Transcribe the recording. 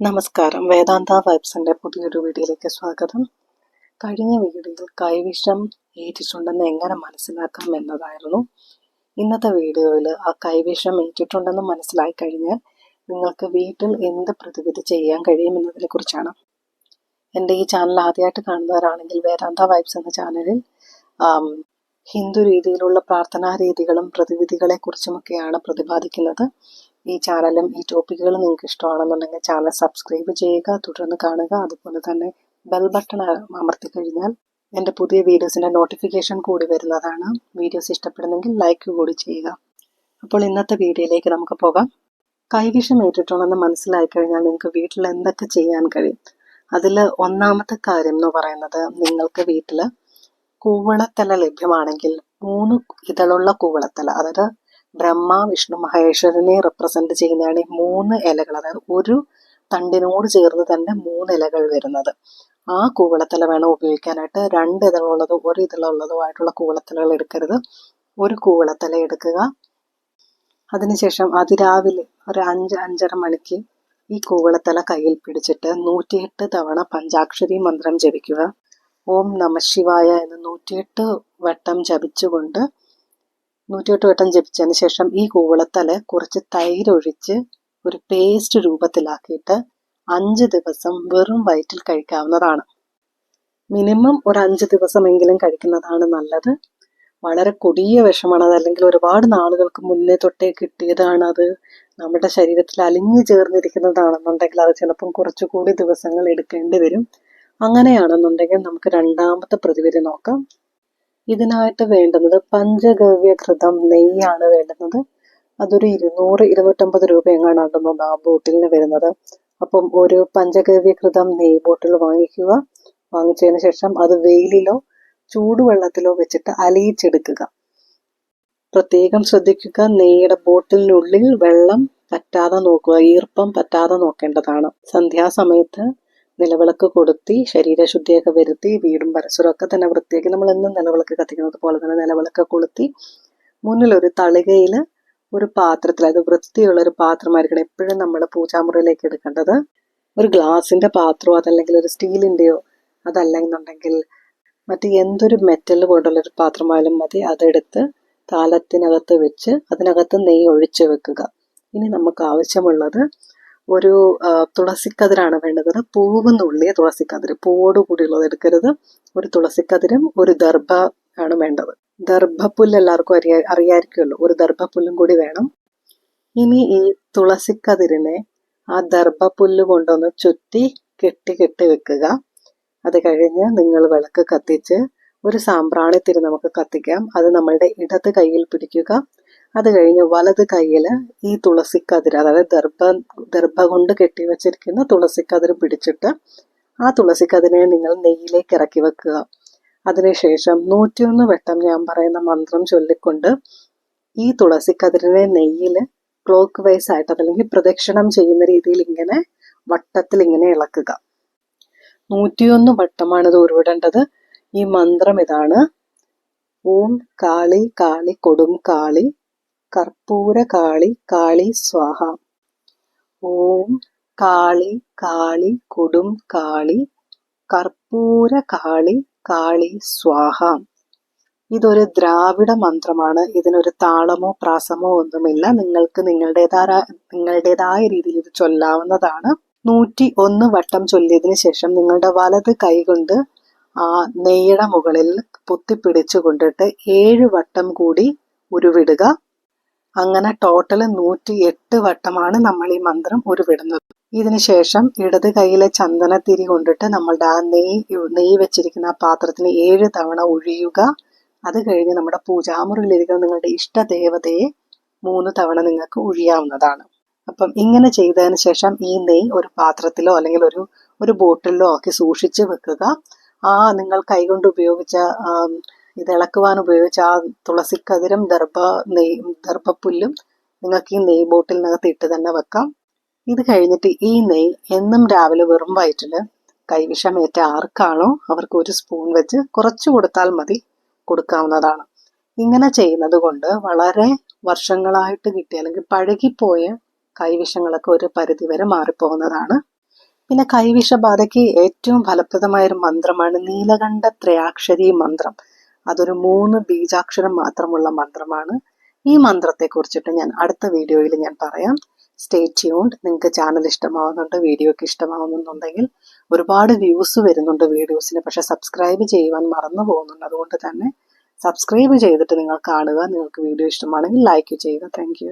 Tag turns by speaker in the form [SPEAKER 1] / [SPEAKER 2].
[SPEAKER 1] നമസ്കാരം. വേദാന്ത വൈബ്സിൻ്റെ പുതിയൊരു വീഡിയോയിലേക്ക് സ്വാഗതം. കഴിഞ്ഞ വീഡിയോയിൽ കൈവിഷം ഏറ്റിട്ടുണ്ടെന്ന് എങ്ങനെ മനസ്സിലാക്കാം എന്നതായിരുന്നു. ഇന്നത്തെ വീഡിയോയിൽ ആ കൈവിഷം ഏറ്റിട്ടുണ്ടെന്ന് മനസ്സിലായി കഴിഞ്ഞാൽ നിങ്ങൾക്ക് വീട്ടിൽ എന്ത് പ്രതിവിധി ചെയ്യാൻ കഴിയും എന്നതിനെ കുറിച്ചാണ്. എൻ്റെ ഈ ചാനൽ ആദ്യമായിട്ട് കാണുന്നവരാണെങ്കിൽ വേദാന്ത വൈബ്സ് എന്ന ചാനലിൽ ഹിന്ദു രീതിയിലുള്ള പ്രാർത്ഥനാ രീതികളും പ്രതിവിധികളെ കുറിച്ചുമൊക്കെയാണ് പ്രതിപാദിക്കുന്നത്. ഈ ചാനലും ഈ ടോപ്പിക്കുകളും നിങ്ങൾക്ക് ഇഷ്ടമാണെന്നുണ്ടെങ്കിൽ ചാനൽ സബ്സ്ക്രൈബ് ചെയ്യുക, തുടർന്ന് കാണുക. അതുപോലെ തന്നെ ബെൽ ബട്ടൺ അമർത്തി കഴിഞ്ഞാൽ എൻ്റെ പുതിയ വീഡിയോസിൻ്റെ നോട്ടിഫിക്കേഷൻ കൂടി വരുന്നതാണ്. വീഡിയോസ് ഇഷ്ടപ്പെടുന്നെങ്കിൽ ലൈക്ക് കൂടി ചെയ്യുക. അപ്പോൾ ഇന്നത്തെ വീഡിയോയിലേക്ക് നമുക്ക് പോകാം. കൈവിഷം ഏറ്റിട്ടുണ്ടെന്ന് മനസ്സിലായി കഴിഞ്ഞാൽ നിങ്ങൾക്ക് വീട്ടിൽ എന്തൊക്കെ ചെയ്യാൻ കഴിയും? അതിൽ ഒന്നാമത്തെ കാര്യം എന്ന് പറയുന്നത്, നിങ്ങൾക്ക് വീട്ടിൽ കൂവളത്തല ലഭ്യമാണെങ്കിൽ 3 ഇതളുള്ള കൂവളത്തല, അതായത് ബ്രഹ്മ വിഷ്ണു മഹേശ്വരനെ റെപ്രസെന്റ് ചെയ്യുന്നതാണ് ഈ 3 ഇലകൾ. അതായത് ഒരു തണ്ടിനോട് ചേർന്ന് തന്നെ 3 ഇലകൾ വരുന്നത്. ആ കൂവളത്തല വേണം ഉപയോഗിക്കാനായിട്ട്. 2 ഇതളുള്ളതോ 1 ഇതളുള്ളതോ ആയിട്ടുള്ള കൂവളത്തലകൾ എടുക്കരുത്. ഒരു കൂവളത്തല എടുക്കുക. അതിനുശേഷം അതിരാവിലെ ഒരു 5-5:30 മണിക്ക് ഈ കൂവളത്തല കയ്യിൽ പിടിച്ചിട്ട് 108 തവണ പഞ്ചാക്ഷരി മന്ത്രം ജപിക്കുക. ഓം നമഃശിവായ എന്ന് 108 വട്ടം ജപിച്ചുകൊണ്ട് 108 വട്ടം ജപിച്ചതിന് ശേഷം ഈ കൂവളത്തല കുറച്ച് തൈരൊഴിച്ച് ഒരു പേസ്റ്റ് രൂപത്തിലാക്കിയിട്ട് 5 ദിവസം വെറും വയറ്റിൽ കഴിക്കാവുന്നതാണ്. മിനിമം ഒരു 5 ദിവസമെങ്കിലും കഴിക്കുന്നതാണ് നല്ലത്. വളരെ കൊടിയ വിഷമാണ് അത്, അല്ലെങ്കിൽ ഒരുപാട് നാളുകൾക്ക് മുന്നേ തൊട്ടേ കിട്ടിയതാണ് അത്, നമ്മുടെ ശരീരത്തിൽ അലിഞ്ഞു ചേർന്നിരിക്കുന്നതാണെന്നുണ്ടെങ്കിൽ അത് ചിലപ്പം കുറച്ചുകൂടി ദിവസങ്ങൾ എടുക്കേണ്ടി വരും. അങ്ങനെയാണെന്നുണ്ടെങ്കിൽ നമുക്ക് രണ്ടാമത്തെ പ്രതിവിധി നോക്കാം. ഇതിനായിട്ട് വേണ്ടുന്നത് പഞ്ചഗവ്യഘൃതം നെയ്യാണ് വേണ്ടുന്നത്. അതൊരു 200-250 രൂപ എങ്ങാണ്ടാണെന്ന് ആ ബോട്ടിലിന് വരുന്നത്. അപ്പം ഒരു പഞ്ചഗവ്യഘൃതം നെയ്യ് ബോട്ടിൽ വാങ്ങിക്കുക. വാങ്ങിച്ചതിന് ശേഷം അത് വെയിലിലോ ചൂടുവെള്ളത്തിലോ വെച്ചിട്ട് അലിയിച്ചെടുക്കുക. പ്രത്യേകം ശ്രദ്ധിക്കുക, നെയ്യുടെ ബോട്ടിലിനുള്ളിൽ വെള്ളം പറ്റാതെ നോക്കുക, ഈർപ്പം പറ്റാതെ നോക്കേണ്ടതാണ്. സന്ധ്യാസമയത്ത് നിലവിളക്ക് കൊളുത്തി ശരീരശുദ്ധിയൊക്കെ വരുത്തി വീടും പരിസരവും ഒക്കെ തന്നെ വൃത്തിയാക്കി, നമ്മൾ എന്നും നിലവിളക്ക് കത്തിക്കുന്നത് പോലെ തന്നെ നിലവിളക്ക് കൊളുത്തി മുന്നിലൊരു തളികയിൽ ഒരു പാത്രത്തിൽ, അത് വൃത്തിയുള്ള ഒരു പാത്രമായിരിക്കണം എപ്പോഴും നമ്മൾ പൂജാമുറിയിലേക്ക് എടുക്കേണ്ടത്. ഒരു ഗ്ലാസിന്റെ പാത്രമോ അതല്ലെങ്കിൽ ഒരു സ്റ്റീലിന്റെയോ അതല്ലെന്നുണ്ടെങ്കിൽ മറ്റ് എന്തൊരു മെറ്റൽ കൊണ്ടുള്ളൊരു പാത്രമായാലും മതി. അതെടുത്ത് താലത്തിനകത്ത് വെച്ച് അതിനകത്ത് നെയ്യ് ഒഴിച്ച് വെക്കുക. ഇനി നമുക്ക് ആവശ്യമുള്ളത് ഒരു തുളസിക്കതിരാണ് വേണ്ടത്. പൂവ് നുള്ളിയ തുളസിക്കതിര്, പൂവോട് കൂടിയുള്ളത് എടുക്കരുത്. ഒരു തുളസിക്കതിരും ഒരു ദർഭ ആണ് വേണ്ടത്. ദർഭപ്പുല്ല് എല്ലാവർക്കും അറിയായിരിക്കുമല്ലോ, ഒരു ദർഭപ്പുല്ലും കൂടി വേണം. ഇനി ഈ തുളസിക്കതിരിനെ ആ ദർഭപ്പുല്ല് കൊണ്ടൊന്ന് ചുറ്റി കെട്ടി വെക്കുക. അത് കഴിഞ്ഞ് നിങ്ങൾ വിളക്ക് കത്തിച്ച് ഒരു സാമ്പ്രാണിത്തിരി നമുക്ക് കത്തിക്കാം. അത് നമ്മളുടെ ഇടത് കൈയിൽ പിടിക്കുക. അത് കഴിഞ്ഞ് വലത് കൈയിൽ ഈ തുളസിക്കതിര്, അതായത് ദർഭ കൊണ്ട് കെട്ടി വെച്ചിരിക്കുന്ന തുളസിക്കതിര് പിടിച്ചിട്ട് ആ തുളസിക്കതിരെ നിങ്ങൾ നെയ്യിലേക്ക് ഇറക്കി വെക്കുക. അതിനുശേഷം 101 വട്ടം ഞാൻ പറയുന്ന മന്ത്രം ചൊല്ലിക്കൊണ്ട് ഈ തുളസിക്കതിരിനെ നെയ്യിൽ ക്ലോക്ക് വൈസ് ആയിട്ട് അതല്ലെങ്കിൽ പ്രദക്ഷിണം ചെയ്യുന്ന രീതിയിൽ ഇങ്ങനെ വട്ടത്തിൽ ഇങ്ങനെ ഇളക്കുക. 101 വട്ടമാണ് ഇത് ഉരുവിടേണ്ടത്. ഈ മന്ത്രം ഇതാണ്: ഓം കാളി കാളി കൊടും കാളി കർപ്പൂര കാളി കാളി സ്വാഹ. ഓം കാളി കാളി കൊടും കാളി കർപ്പൂര കാളി കാളി സ്വാഹ. ഇതൊരു ദ്രാവിഡ മന്ത്രമാണ്. ഇതിനൊരു താളമോ പ്രാസമോ ഒന്നുമില്ല. നിങ്ങൾക്ക് നിങ്ങളുടേതായ രീതിയിൽ ഇത് ചൊല്ലാവുന്നതാണ്. 101 വട്ടം ചൊല്ലിയതിനു ശേഷം നിങ്ങളുടെ വലത് കൈ കൊണ്ട് ആ നെയ്യുടെ മുകളിൽ പൊത്തിപ്പിടിച്ചു കൊണ്ടിട്ട് 7 വട്ടം കൂടി ഉരുവിടുക. അങ്ങനെ ടോട്ടൽ 108 വട്ടമാണ് നമ്മൾ ഈ മന്ത്രം ഉരുവിടുന്നത്. ഇതിനുശേഷം ഇടത് കൈയിലെ ചന്ദനത്തിരി കൊണ്ടിട്ട് നമ്മളുടെ ആ നെയ്യ് വെച്ചിരിക്കുന്ന ആ പാത്രത്തിന് 7 തവണ ഒഴിയുക. അത് കഴിഞ്ഞ് നമ്മുടെ പൂജാമുറിയിലിരിക്കുന്ന നിങ്ങളുടെ ഇഷ്ടദേവതയെ 3 തവണ നിങ്ങൾക്ക് ഒഴിയാവുന്നതാണ്. അപ്പം ഇങ്ങനെ ചെയ്തതിന് ശേഷം ഈ നെയ്യ് ഒരു പാത്രത്തിലോ അല്ലെങ്കിൽ ഒരു ബോട്ടിലോ ആക്കി സൂക്ഷിച്ച് വെക്കുക. ആ നിങ്ങൾ കൈകൊണ്ട് ഉപയോഗിച്ച ഇത് ഇളക്കുവാൻ ഉപയോഗിച്ച ആ തുളസിക്കതിരും ദർഭപ്പുല്ലും നിങ്ങൾക്ക് ഈ നെയ്യ് ബോട്ടിലിനകത്ത് ഇട്ട് തന്നെ വെക്കാം. ഇത് കഴിഞ്ഞിട്ട് ഈ നെയ്യ് എന്നും രാവിലെ വെറും വയറ്റിൽ കൈവിഷമേറ്റ ആർക്കാണോ അവർക്ക് 1 സ്പൂൺ വെച്ച് കുറച്ച് കൊടുത്താൽ മതി, കൊടുക്കാവുന്നതാണ്. ഇങ്ങനെ ചെയ്യുന്നത് കൊണ്ട് വളരെ വർഷങ്ങളായിട്ട് കിട്ടിയ അല്ലെങ്കിൽ പഴകിപ്പോയ കൈവിഷങ്ങളൊക്കെ ഒരു പരിധിവരെ മാറിപ്പോകുന്നതാണ്. പിന്നെ കൈവിഷബാധയ്ക്ക് ഏറ്റവും ഫലപ്രദമായ ഒരു മന്ത്രമാണ് നീലകണ്ഠ ത്രയാക്ഷരി മന്ത്രം. അതൊരു 3 ബീജാക്ഷരം മാത്രമുള്ള മന്ത്രമാണ്. ഈ മന്ത്രത്തെ കുറിച്ചിട്ട് ഞാൻ അടുത്ത വീഡിയോയിൽ ഞാൻ പറയാം. Stay tuned. നിങ്ങൾക്ക് ചാനൽ ഇഷ്ടമാവുന്നുണ്ട്, വീഡിയോ ഒക്കെ ഇഷ്ടമാവുന്നുണ്ടെങ്കിൽ ഒരുപാട് വ്യൂസ് വരുന്നുണ്ട് വീഡിയോസിന്, പക്ഷെ സബ്സ്ക്രൈബ് ചെയ്യുവാൻ മറന്നു പോകുന്നുണ്ട്. അതുകൊണ്ട് തന്നെ സബ്സ്ക്രൈബ് ചെയ്തിട്ട് നിങ്ങൾ കാണുക. നിങ്ങൾക്ക് വീഡിയോ ഇഷ്ടമാണെങ്കിൽ ലൈക്ക് ചെയ്യുക. താങ്ക്